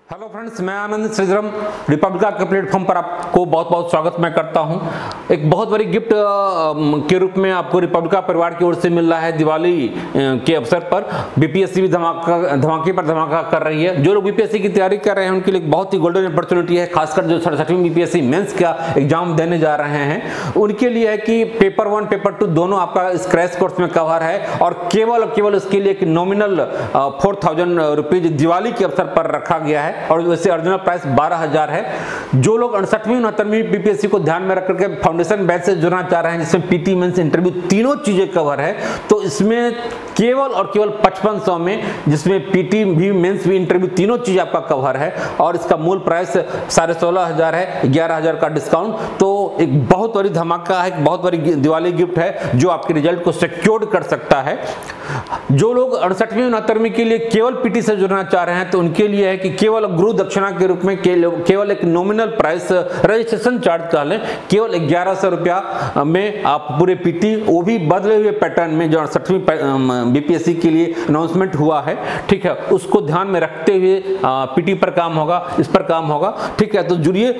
Hello friends, मैं आनंद Shridharam Republica के platform पर आपको बहुत बहुत स्वागत मैं करता हूं। एक बहुत बड़ी गिफ्ट के रूप में आपको रिपब्लिका परिवार की ओर से मिल रहा है। दिवाली के अवसर पर बीपीएससी भी धमाके पर धमाका कर रही है। जो लोग बीपीएससी की तैयारी कर रहे हैं उनके लिए बहुत ही गोल्डन अपॉर्चुनिटी है। खासकर जो 67वीं बीपीएससी मेंस का एग्जाम देने जा रहे हैं उनके लिए है कि पेपर 1 पेपर 2 दोनों आपका क्रैश कोर्स में कवर है और केवल उसके लिए एक नॉमिनल 4000 रुपीज दिवाली के अवसर पर रखा गया है और वैसे ओरिजिनल प्राइस 12000 है। जो लोग 68वीं 69वीं बीपीएससी को ध्यान में रख करके फाउंडेशन बैच से जुड़ना चाह रहे हैं जिसमें पीटी मेंस इंटरव्यू तीनों चीजें कवर है, तो इसमें केवल 5500 में, जिसमें पीटी भी मेंस भी इंटरव्यू तीनों चीज आपका कवर है और इसका मूल प्राइस 16500 है, 11000 का डिस्काउंट। तो एक बहुत बड़ी धमाका है, एक बहुत बड़ी दिवाली गिफ्ट है जो आपके रिजल्ट को सिक्योर कर सकता है। जो लोग 68वीं 69वीं के लिए केवल पीटी से जुड़ना चाह रहे हैं तो उनके लिए है कि केवल गुरु दक्षिणा के रूप में केवल एक नॉमिनल प्राइस रजिस्ट्रेशन चार्ज का लें, केवल 1100 रुपया में आप पूरे पीटी, वो भी बदले हुए पैटर्न में जो 68वीं बीपीएससी के लिए अनाउंसमेंट हुआ है, ठीक है, उसको ध्यान में रखते हुए पीटी पर काम होगा, इस पर काम होगा, ठीक है। तो जुड़िए।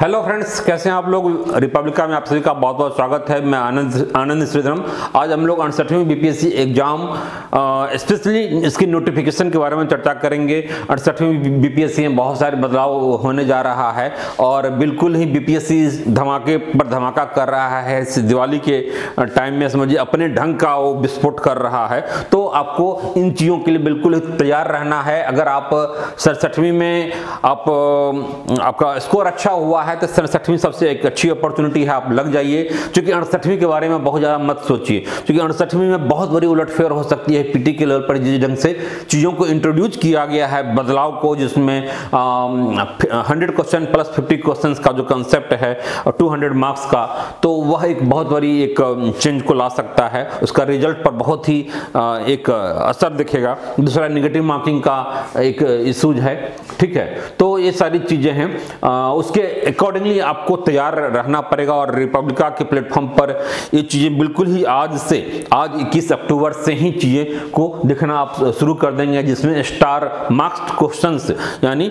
हेलो फ्रेंड्स, कैसे हैं आप लोग? रिपब्लिका में आप सभी का बहुत बहुत स्वागत है। मैं आनंद श्रीधरम। आज हम लोग 68वीं बीपीएससी एग्जाम स्पेशली इसकी नोटिफिकेशन के बारे में चर्चा करेंगे। 68वीं बीपीएससी में बहुत सारे बदलाव होने जा रहा है और बिल्कुल ही बीपीएससी धमाके पर धमाका कर रहा है। इस दिवाली के टाइम में समझिए अपने ढंग का वो विस्फोट कर रहा है, तो आपको इन चीज़ों के लिए बिल्कुल तैयार रहना है। अगर आप 67वीं में आपका स्कोर अच्छा हुआ है तो 67वीं सबसे एक अच्छी अपॉर्चुनिटी है, आप लग जाइए। क्योंकि 68वीं के बारे में बहुत ज़्यादा मत सोचिए, क्योंकि 68वीं में बहुत बड़ी उलटफेर हो सकती है पीटी के लेवल पर। जिस ढंग से चीज़ों को इंट्रोड्यूस किया गया है, बदलाव को, जिसमें 100 क्वेश्चन प्लस 50 क्वेश्चन का जो कंसेप्ट है और 200 मार्क्स का, तो वह एक बहुत बड़ी एक चेंज को ला सकता है। उसका रिजल्ट पर बहुत ही एक असर दिखेगा। दूसरा नेगेटिव मार्किंग का एक इशूज है, ठीक है। तो ये सारी चीज़ें हैं, उसके अकॉर्डिंगली आपको तैयार रहना पड़ेगा और रिपब्लिका के प्लेटफॉर्म पर ये चीज़ें बिल्कुल ही आज 21 अक्टूबर से ही चीज़ें को दिखना आप शुरू कर देंगे, जिसमें स्टार मार्क्स क्वेश्चंस यानी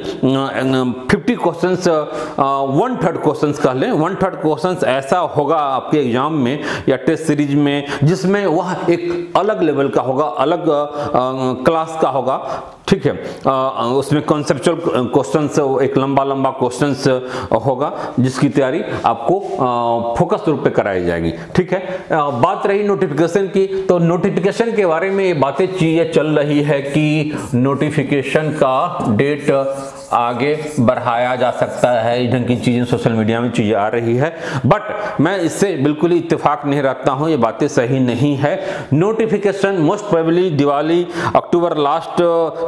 50 क्वेश्चंस 1/3 क्वेश्चंस कह लें, 1/3 क्वेश्चंस ऐसा होगा आपके एग्जाम में या टेस्ट सीरीज में जिसमें वह एक अलग लेवल का होगा, अलग क्लास का होगा, ठीक है। उसमें कॉन्सेप्चुअल क्वेश्चंस, एक लंबा क्वेश्चंस होगा जिसकी तैयारी आपको फोकस रूप पे कराई जाएगी, ठीक है। बात रही नोटिफिकेशन की, तो नोटिफिकेशन के बारे में ये बातें चीजें चल रही है कि नोटिफिकेशन का डेट आगे बढ़ाया जा सकता है। इस ढंग की चीजें सोशल मीडिया में चीजें आ रही है, बट मैं इससे बिल्कुल ही इत्तेफाक नहीं रखता हूं, ये बातें सही नहीं है। नोटिफिकेशन मोस्ट प्रोबेबली दिवाली, अक्टूबर लास्ट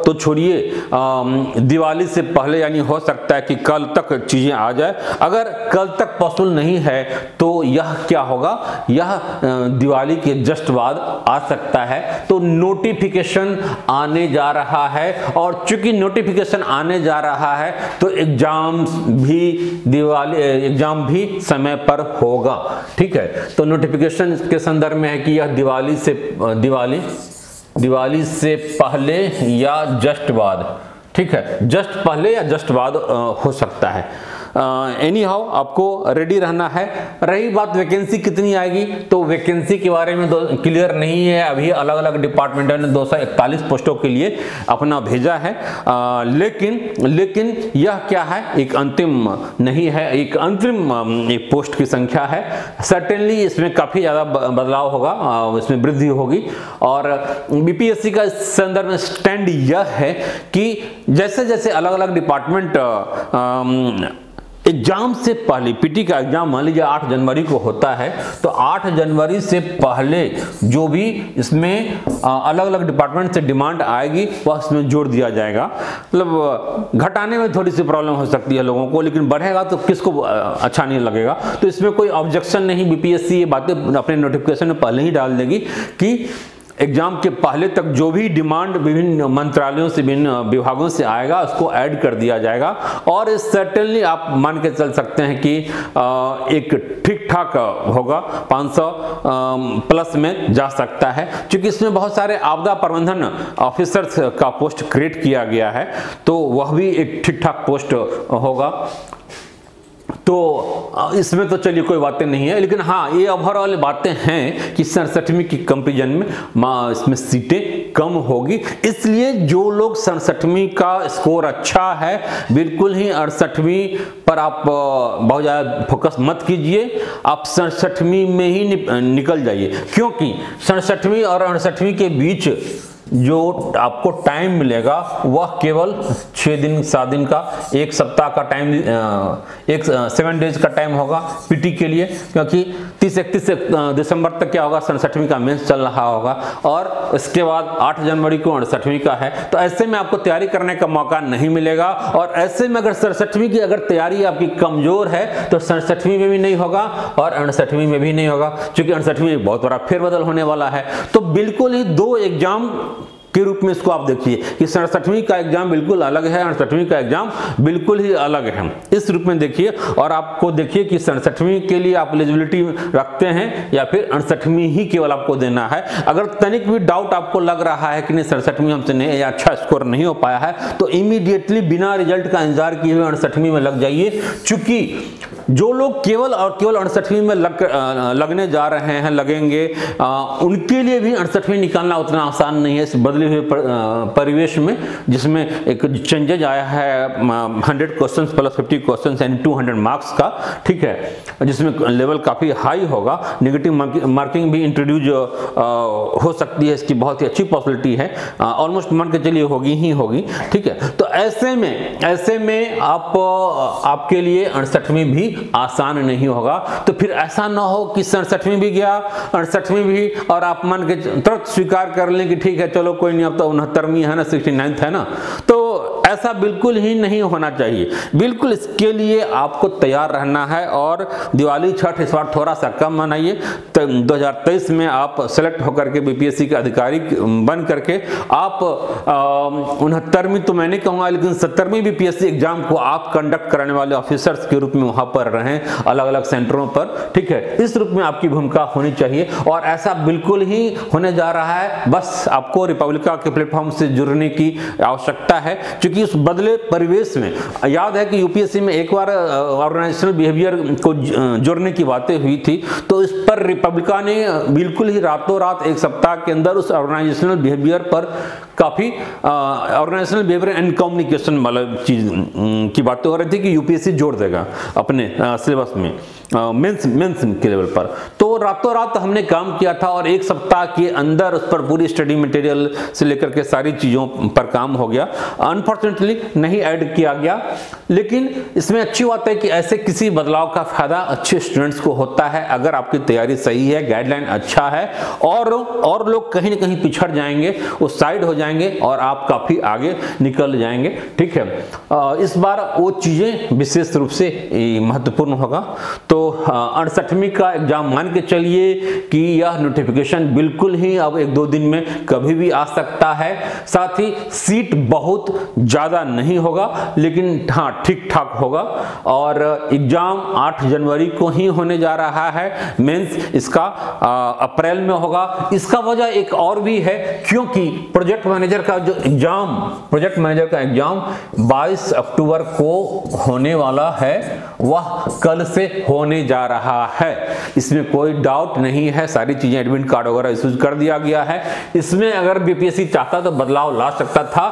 तो छोड़िए, दिवाली से पहले यानी हो सकता है कि कल तक चीजें आ जाए। अगर कल तक पॉसिबल नहीं है तो यह क्या होगा, यह दिवाली के जस्ट बाद आ सकता है। तो नोटिफिकेशन आने जा रहा है और चूंकि नोटिफिकेशन आने जा रहा है तो एग्जाम भी समय पर होगा, ठीक है। तो नोटिफिकेशन के संदर्भ में है कि यह दिवाली से पहले या जस्ट बाद, ठीक है, जस्ट पहले या जस्ट बाद हो सकता है। एनी हाउ आपको रेडी रहना है। रही बात वैकेंसी कितनी आएगी, तो वैकेंसी के बारे में क्लियर नहीं है। अभी अलग अलग डिपार्टमेंटों ने 241 पोस्टों के लिए अपना भेजा है, लेकिन यह क्या है, एक अंतिम नहीं है, एक अंतिम एक पोस्ट की संख्या है। सर्टेनली इसमें काफ़ी ज़्यादा बदलाव होगा, इसमें वृद्धि होगी। और बीपीएससी का इस संदर्भ में स्टैंड यह है कि जैसे जैसे अलग अलग डिपार्टमेंट एग्जाम से पहले, पीटी का एग्जाम मान लीजिए 8 जनवरी को होता है, तो 8 जनवरी से पहले जो भी इसमें अलग अलग डिपार्टमेंट से डिमांड आएगी वह इसमें जोड़ दिया जाएगा। मतलब घटाने में थोड़ी सी प्रॉब्लम हो सकती है लोगों को, लेकिन बढ़ेगा तो किसको अच्छा नहीं लगेगा। तो इसमें कोई ऑब्जेक्शन नहीं, बीपीएससी ये बातें अपने नोटिफिकेशन में पहले ही डाल देगी कि एग्जाम के पहले तक जो भी डिमांड विभिन्न मंत्रालयों से, विभिन्न विभागों से आएगा उसको ऐड कर दिया जाएगा। और सर्टेनली आप मान के चल सकते हैं कि एक ठीक ठाक होगा, 500 प्लस में जा सकता है, क्योंकि इसमें बहुत सारे आपदा प्रबंधन ऑफिसर्स का पोस्ट क्रिएट किया गया है, तो वह भी एक ठीक ठाक पोस्ट होगा। तो इसमें तो चलिए कोई बातें नहीं है, लेकिन हाँ ये ओवरऑल बातें हैं कि 67वीं की कंपेरिजन में इसमें सीटें कम होगी। इसलिए जो लोग 67वीं का स्कोर अच्छा है, बिल्कुल ही 68वीं पर आप बहुत ज़्यादा फोकस मत कीजिए, आप 67वीं में ही निकल जाइए, क्योंकि 67वीं और 68वीं के बीच जो आपको टाइम मिलेगा वह केवल 6 दिन 7 दिन का, एक सप्ताह का टाइम, 7 डेज का टाइम होगा पीटी के लिए, क्योंकि 30-31 दिसंबर तक क्या होगा, 67वीं का मेंस चल रहा होगा और इसके बाद 8 जनवरी को 68वीं का है। तो ऐसे में आपको तैयारी करने का मौका नहीं मिलेगा, और ऐसे में अगर 67वीं की अगर तैयारी आपकी कमजोर है तो 67वीं में भी नहीं होगा और 68वीं में भी नहीं होगा, क्योंकि 68वीं में बहुत बड़ा फेरबदल होने वाला है। तो बिल्कुल ही 2 एग्जाम के रूप में इसको आप देखिए कि 67वीं का एग्जाम बिल्कुल अलग है, 68वीं का एग्जाम बिल्कुल ही अलग है, इस रूप में देखिए। और आपको देखिए कि 67वीं के लिए आप एलिजिबिलिटी रखते हैं या फिर 68वीं ही केवल आपको देना है। अगर तनिक भी डाउट आपको लग रहा है कि नहीं 67वीं हमसे नहीं या अच्छा स्कोर नहीं हो पाया है, तो इमीडिएटली बिना रिजल्ट का इंतजार किए हुए 68वीं में लग जाइए, चूंकि जो लोग केवल और केवल 68वीं में लगने जा रहे हैं, लगेंगे, उनके लिए भी 68वीं निकालना उतना आसान नहीं है इस बदले हुए परिवेश में, जिसमें एक चेंजेज आया है 100 क्वेश्चन प्लस 50 क्वेश्चन यानी 200 मार्क्स का, ठीक है, जिसमें लेवल काफी हाई होगा। नेगेटिव मार्किंग भी इंट्रोड्यूस हो सकती है, इसकी बहुत ही अच्छी पॉसिबिलिटी है, ऑलमोस्ट मान के चलिए होगी ही होगी, ठीक है। तो ऐसे में आपके लिए 68वीं भी आसान नहीं होगा। तो फिर ऐसा ना हो कि 67वीं भी गया, 68वीं भी, और आप मान के तुरंत स्वीकार कर लें कि ठीक है चलो कोई नहीं, अब तो 69वीं है ना, 69th है ना। तो ऐसा बिल्कुल ही नहीं होना चाहिए, बिल्कुल इसके लिए आपको तैयार रहना है। और दिवाली छठ इस बार थोड़ा सा कम मनाइए, तो 2023 में आप सेलेक्ट होकर के बीपीएससी के अधिकारी बन करके आप 69वीं तो मैं नहीं कहूँगा, लेकिन 70वीं बीपीएससी एग्जाम को आप कंडक्ट कराने वाले ऑफिसर्स के रूप में वहां पर रहें, अलग अलग सेंटरों पर, ठीक है। इस रूप में आपकी भूमिका होनी चाहिए, और ऐसा बिल्कुल ही होने जा रहा है। बस आपको रिपब्लिका के प्लेटफॉर्म से जुड़ने की आवश्यकता है, क्योंकि उस बदले परिवेश में याद है कि यूपीएससी में एक बार ऑर्गेनाइजेशनल बिहेवियर को जोड़ने की बातें हुई थी, तो इस पर रिपब्लिका ने बिल्कुल ही रातों रात एक सप्ताह के अंदर उस ऑर्गेनाइजेशनल बिहेवियर पर काफी ऑर्गेनाइजेशनल बिहेवियर एंड कम्युनिकेशन वाला चीज की बातें हो रही थी कि यूपीएससी जोड़ देगा अपने सिलेबस में मेंस के लेवल पर। तो रातों रात हमने काम किया था और एक सप्ताह के अंदर उस पर पूरी स्टडी मटेरियल से लेकर के सारी चीज़ों पर काम हो गया। अनफॉर्चुनेटली नहीं ऐड किया गया, लेकिन इसमें अच्छी बात है कि ऐसे किसी बदलाव का फायदा अच्छे स्टूडेंट्स को होता है अगर आपकी तैयारी सही है, गाइडलाइन अच्छा है, और लोग कहीं ना कहीं पिछड़ जाएंगे, वो साइड हो जाएंगे और आप काफ़ी आगे निकल जाएंगे, ठीक है। इस बार वो चीज़ें विशेष रूप से महत्वपूर्ण होगा। तो 68वीं का एग्जाम मान के चलिए कि यह नोटिफिकेशन बिल्कुल ही अब 1-2 दिन में कभी भी आ सकता है। साथ ही सीट बहुत ज़्यादा नहीं होगा, लेकिन हाँ ठीक ठाक होगा, और एग्जाम 8 जनवरी को ही होने जा रहा है। मेंस इसका अप्रैल में होगा। इसका वजह एक और भी है, क्योंकि प्रोजेक्ट मैनेजर का एग्जाम 22 अक्टूबर को होने वाला है, वह कल से होने जा रहा है, इसमें कोई डाउट नहीं है। सारी चीजें एडमिट कार्ड वगैरह इशू कर दिया गया है। इसमें अगर बीपीएससी चाहता तो बदलाव ला सकता था,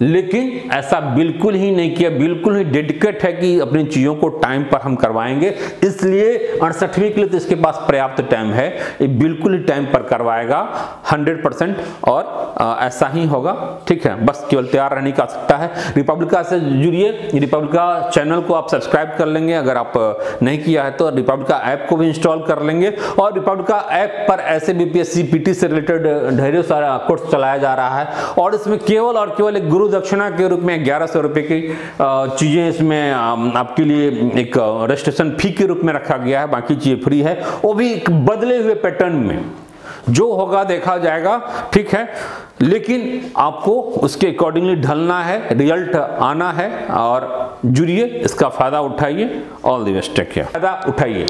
लेकिन ऐसा बिल्कुल ही नहीं किया, बिल्कुल ही डेडिकेट है कि अपनी चीजों को टाइम पर हम करवाएंगे। इसलिए 68वीं के लिए तो इसके पास पर्याप्त टाइम है, ये बिल्कुल ही टाइम पर करवाएगा 100%, और ऐसा ही होगा, ठीक है। बस केवल तैयार रहने की आवश्यकता है। रिपब्लिका से जुड़िए, रिपब्लिका चैनल को आप सब्सक्राइब कर लेंगे, अगर आप नहीं किया है तो रिपब्लिका ऐप को भी इंस्टॉल कर लेंगे, और रिपब्लिका ऐप पर ऐसे बीपीएससी पीटी से रिलेटेड ढेरों सारा कोर्स चलाया जा रहा है, और इसमें केवल और केवल एक गुरु दक्षिणा के रूप में 1100 रुपए की चीजें इसमें आपके लिए एक रजिस्ट्रेशन फी के रूप में रखा गया है, बाकी चीजें फ्री है, वो भी एक बदले हुए पैटर्न में। जो होगा देखा जाएगा, ठीक है, लेकिन आपको उसके अकॉर्डिंगली ढलना है, रिजल्ट आना है और जुड़िए, इसका फायदा उठाइए। All the best, take care, फायदा उठाइए।